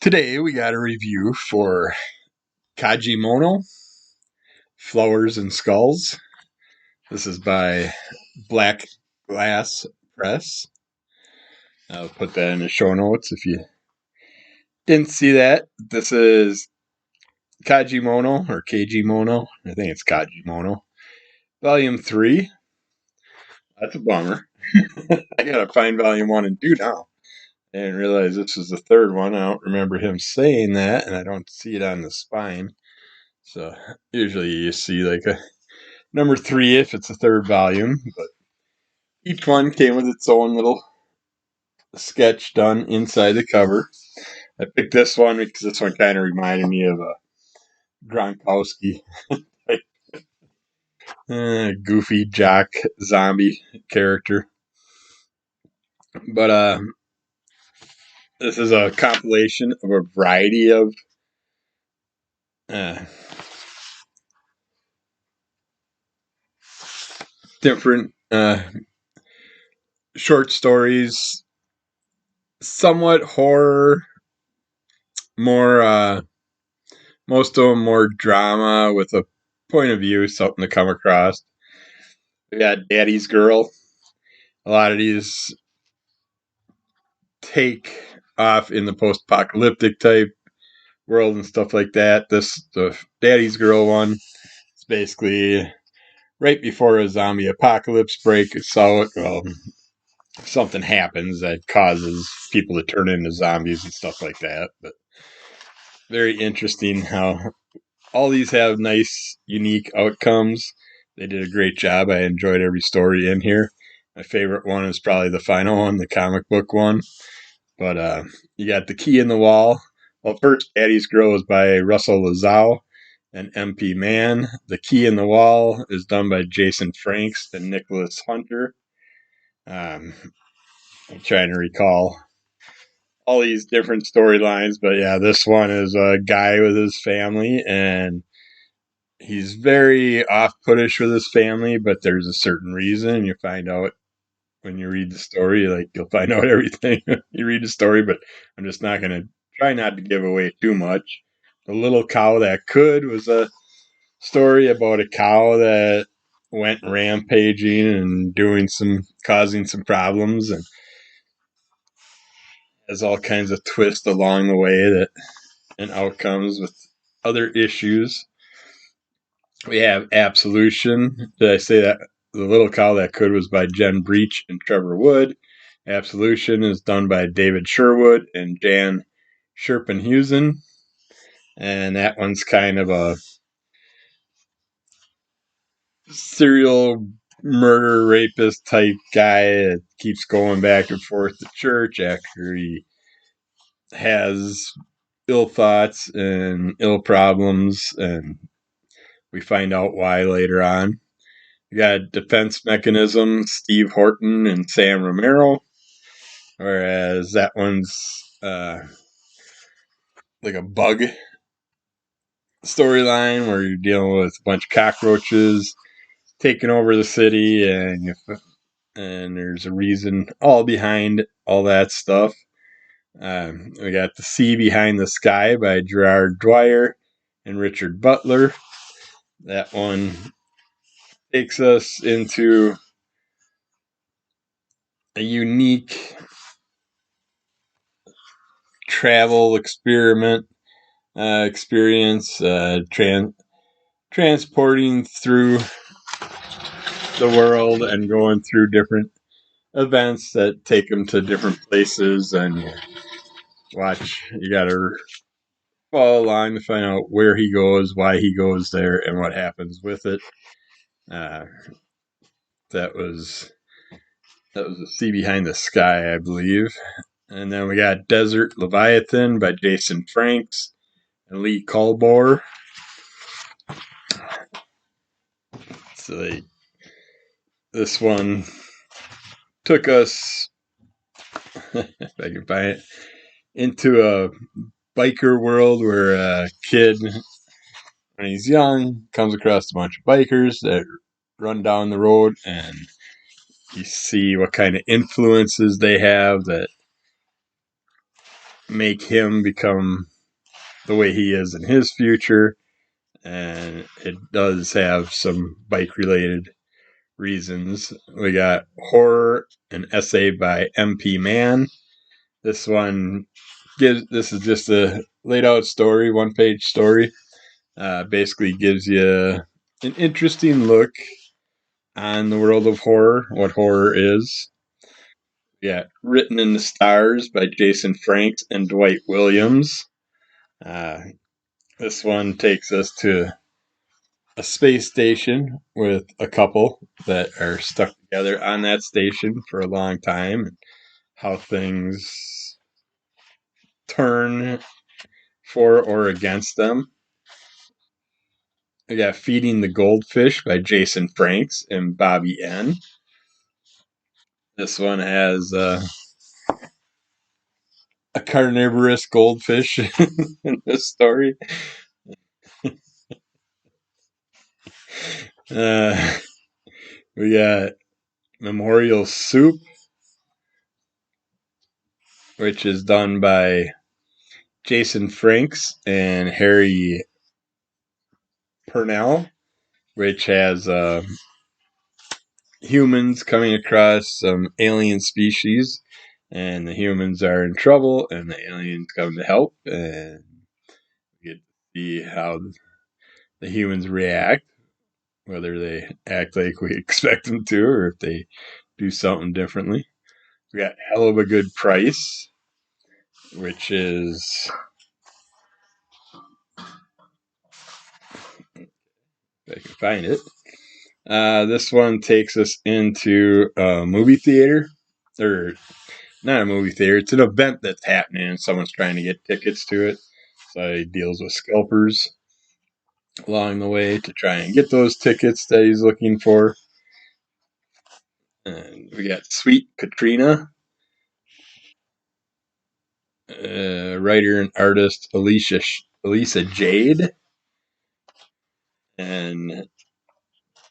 Today we got a review for Kagemono Flowers and Skulls. This is by Black Glass Press. I'll put that in the show notes if you didn't see that. This is Kagemono or Kagemono. I think it's Kagemono. Volume 3. That's a bummer. I gotta find volume 1 and 2 now. I didn't realize this was the third one. I don't remember him saying that, and I don't see it on the spine. So usually you see like a number 3 if it's a third volume, but each one came with its own little sketch done inside the cover. I picked this one because this one kind of reminded me of a Gronkowski, goofy jock zombie character. But this is a compilation of a variety of uh, different short stories, somewhat horror, more most of them more drama with a point of view, something to come across. We got Daddy's Girl. A lot of these take off in the post-apocalyptic type world and stuff like that. The Daddy's Girl one, it's basically right before a zombie apocalypse breaks out. Something happens that causes people to turn into zombies and stuff like that. But very interesting how all these have nice, unique outcomes. They did a great job. I enjoyed every story in here. My favorite one is probably the final one, the comic book one. But you got The Key in the Wall. Well, first, Daddy's Girl is by Russell Lissau and MP Mann. The Key in the Wall is done by Jason Franks and Nicholas Hunter. I'm trying to recall all these different storylines, but yeah, this one is a guy with his family, and he's very off-puttish with his family, but there's a certain reason. You find out when you read the story, like you'll find out everything. You read the story, but I'm just not going to try not to give away too much. The Little Cow That Could was a story about a cow that went rampaging and causing some problems, and has all kinds of twists along the way and outcomes with other issues. We have Absolution. Did I say that? The Little Cow That Could was by Jen Breach and Trevor Wood. Absolution is done by David Sherwood and Jan Scherpenhusen. And that one's kind of a serial murder rapist type guy that keeps going back and forth to church after he has ill thoughts and ill problems, and we find out why later on. We got Defense Mechanism, Steve Horton and Sam Romero, whereas that one's like a bug storyline where you're dealing with a bunch of cockroaches taking over the city, and there's a reason all behind all that stuff. We got The Sea Behind the Sky by Gerard Dwyer and Richard Butler. That one takes us into a unique travel experience, transporting through the world and going through different events that take them to different places, and you gotta follow along to find out where he goes, why he goes there, and what happens with it. Uh, that was The Sea Behind the Sky, I believe. And then we got Desert Leviathan by Jason Franks and Lee Colbor. So this one took us, if I can find it, into a biker world where a kid, when he's young, comes across a bunch of bikers that run down the road, and you see what kind of influences they have that make him become the way he is in his future. And it does have some bike-related reasons. We got horror, an essay by MP Mann. This is just a laid out story, 1-page story. Basically gives you an interesting look on the world of horror, what horror is. Yeah, Written in the Stars by Jason Franks and Dwight Williams. Uh, this one takes us to a space station with a couple that are stuck together on that station for a long time, and how things turn for or against them. We got Feeding the Goldfish by Jason Franks and Bobby N. This one has a carnivorous goldfish in this story. We got Memorial Soup, which is done by Jason Franks and Harry Purnell, which has humans coming across some alien species, and the humans are in trouble, and the aliens come to help, and we get to see how the humans react, whether they act like we expect them to, or if they do something differently. We got Hell of a Good Price, which is, if I can find it. This one takes us into a movie theater, or not a movie theater. It's an event that's happening, and someone's trying to get tickets to it. So he deals with scalpers along the way to try and get those tickets that he's looking for. And we got Sweet Katrina, writer and artist Elisa Jade, and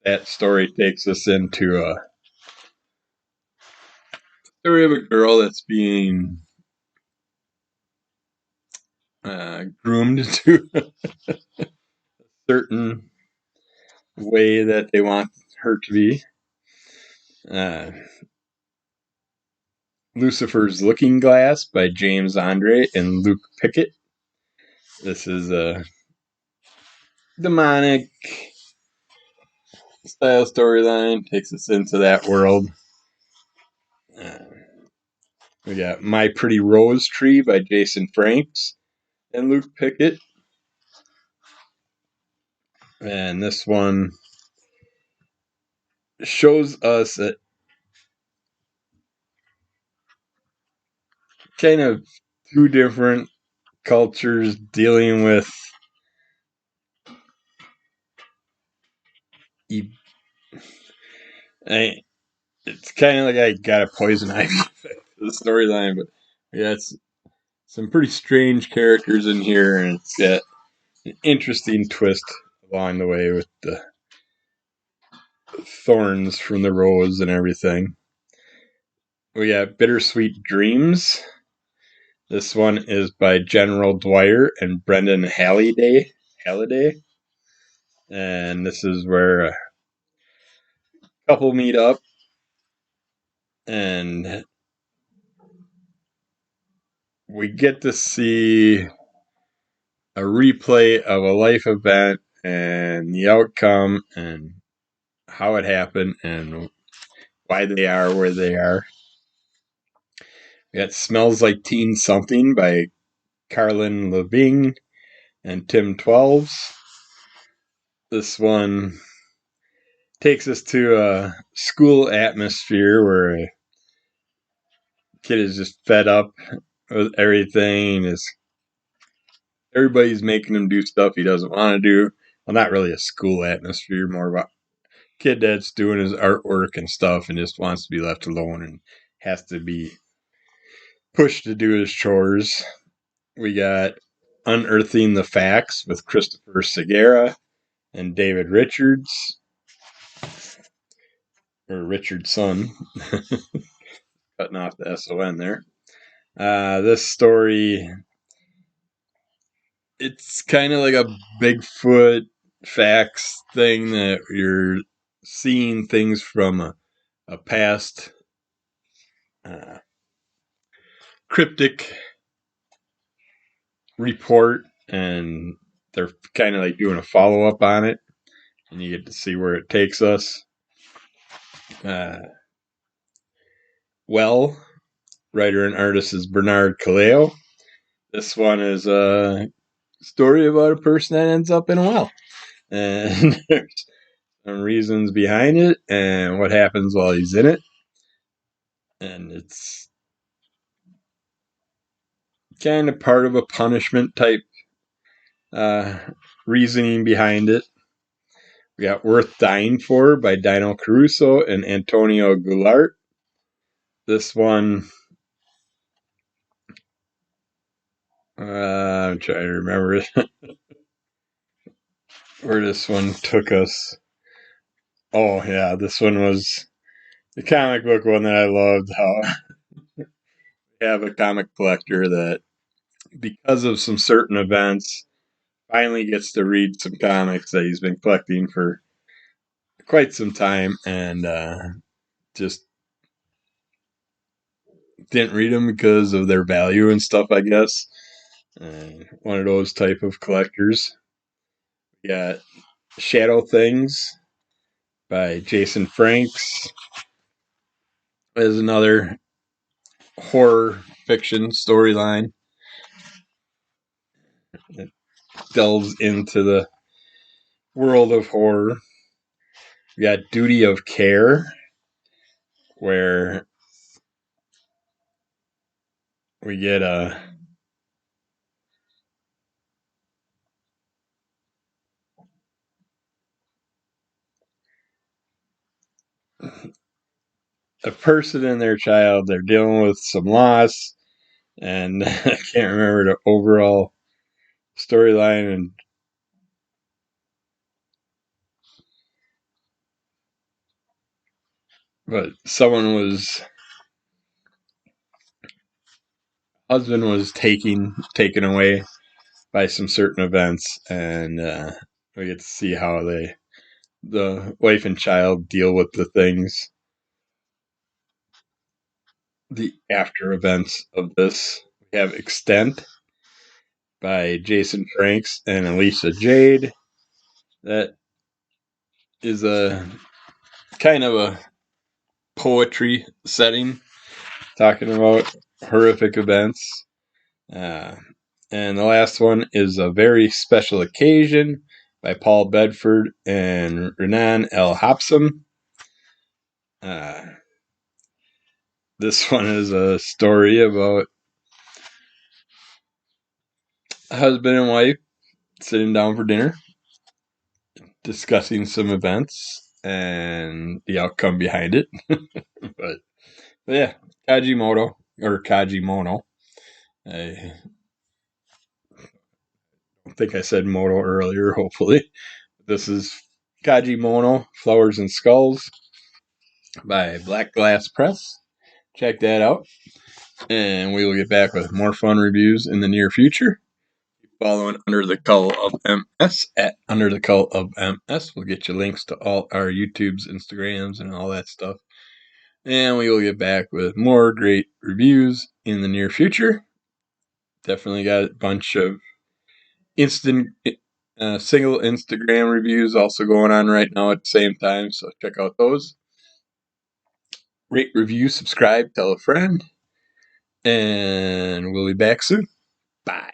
that story takes us into a story of a girl that's being groomed to a certain way that they want her to be. Lucifer's Looking Glass by James Andre and Luke Pickett. This is a demonic style storyline, takes us into that world. We got My Pretty Rose Tree by Jason Franks and Luke Pickett. And this one shows us a kind of two different cultures dealing with it's kind of like I got a poison ivy effect to the storyline, but yeah, it's some pretty strange characters in here, and it's got an interesting twist along the way with the thorns from the rose and everything. We got Bittersweet Dreams. This one is by General Dwyer and Brendan Halliday. And this is where a couple meet up and we get to see a replay of a life event and the outcome and how it happened and why they are where they are. We got Smells Like Teen Something by Carlin Levine and Tim Twelves. This one takes us to a school atmosphere where a kid is just fed up with everything. Everybody's making him do stuff he doesn't want to do. Well, not really a school atmosphere, more about a kid that's doing his artwork and stuff and just wants to be left alone and has to be pushed to do his chores. We got Unearthing the Facts with Christopher Segura and David Richards. Or Richardson. Cutting off the SON there. This story, it's kind of like a Bigfoot facts thing that you're seeing things from a past cryptic report, and they're kind of like doing a follow up on it, and you get to see where it takes us. Well, writer and artist is Bernard Kaleo. This one is a story about a person that ends up in a well, and there's some reasons behind it and what happens while he's in it, and it's kind of part of a punishment type reasoning behind it. We got Worth Dying For by Dino Caruso and Antonio Goulart. This one, I'm trying to remember where this one took us. Oh, yeah, this one was the comic book one that I loved. How we have a comic collector that, because of some certain events, finally gets to read some comics that he's been collecting for quite some time, and just didn't read them because of their value and stuff, I guess. One of those type of collectors. We got Shadow Things by Jason Franks. Is another horror fiction storyline. It delves into the world of horror. We got Duty of Care, where we get a person and their child. They're dealing with some loss, and I can't remember the overall storyline. And but husband was taken away by some certain events, and we get to see how the wife and child deal with the after events of this. We have Extent by Jason Franks and Alicia Jade. That is a kind of a poetry setting, talking about horrific events. And the last one is A Very Special Occasion by Paul Bedford and Renan L. Hobson. This one is a story about a husband and wife sitting down for dinner, discussing some events and the outcome behind it. but yeah, Kagemono. I think I said moto earlier, hopefully. This is Kagemono Flowers and Skulls by Black Glass Press. Check that out. And we will get back with more fun reviews in the near future. Following Under the Cull of MS at Under the Cull of MS. We'll get you links to all our YouTubes, Instagrams, and all that stuff. And we will get back with more great reviews in the near future. Definitely got a bunch of single Instagram reviews also going on right now at the same time, so check out those. Rate, review, subscribe, tell a friend, and we'll be back soon. Bye.